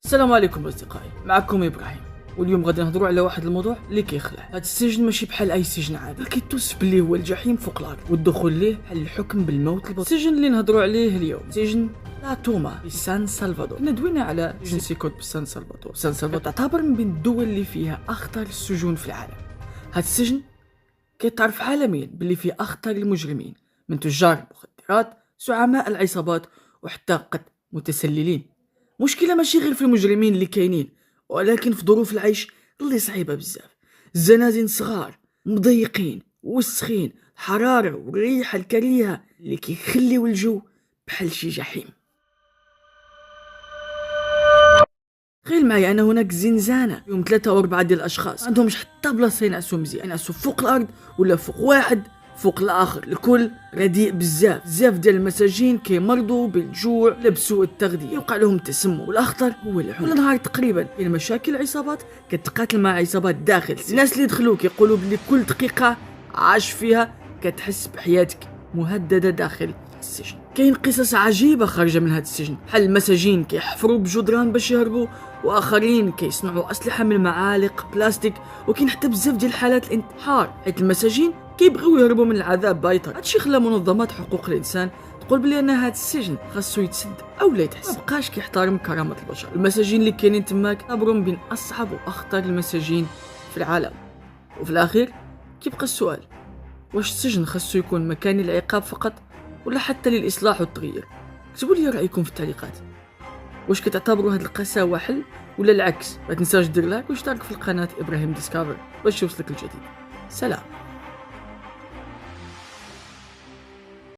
السلام عليكم اصدقائي، معكم ابراهيم. واليوم غادي نهضروا على واحد الموضوع اللي كيخلع. هذا السجن ماشي بحال اي سجن عادي، كيتوصف بلي هو الجحيم فوق الارض، والدخول ليه بحال الحكم بالموت البطيء. السجن اللي نهضروا عليه اليوم سجن لا توما في سان سلفادور. ندوينا على سجن سيكوت بسان سلفادور. سان سلفادور تعتبر من بين الدول اللي فيها اخطر السجون في العالم. هذا السجن كيتعرف عالميا باللي فيه اخطر المجرمين، من تجار المخدرات، زعماء العصابات، وحتى قد متسللين. مشكلة ماشي غير في المجرمين اللي كاينين، ولكن في ظروف العيش اللي صعيبة بزاف. الزنازين صغار، مضيقين، وسخين، الحرارة والريحة الكريهة اللي كيخليو الجو بحال شي جحيم. تخيل معايا أن هناك زنزانة فيهم 3 أو 4 ديال الأشخاص عندهمش حتى بلاصة ينعسو مزيان، ينعسو فوق الأرض ولا فوق واحد فوق الاخر. الكل رديء بزاف ديال المساجين كيمرضوا بالجوع ولا بسوء التغذيه، يوقع لهم تسمم، والاخطر هو العنف. كل نهار تقريبا كاين مشاكل عصابات كتقاتل مع عصابات داخل. الناس اللي دخلوا كيقولوا بلي كل دقيقه عاش فيها كتحس بحياتك مهدده داخل السجن. كاين قصص عجيبه خارجه من هذا السجن، بحال المساجين كيحفروا بجدران باش يهربوا، واخرين كيصنعوا اسلحه من معالق بلاستيك، وكاين حتى بزاف ديال حالات الانتحار حيت المساجين كيبغيو يهربوا من العذاب بايطر. هادشي خلى منظمات حقوق الانسان تقول بلي ان هذا السجن خاصو يتسد او لا يتحسن، مابقاش كيحترم كرامه البشر. المساجين اللي كاينين تماك كيعتبروا من بين اصعب واخطر المساجين في العالم. وفي الاخير كيبقى السؤال، واش السجن خاصو يكون مكان للعقاب فقط ولا حتى للاصلاح والتغيير؟ اكتبوا لي رايكم في التعليقات. واش كتعتبروا هاد القساوه حل ولا العكس؟ ما تنساش دير لايك واشترك في القناه ابراهيم ديسكفر باش يوصلك الجديد. سلام.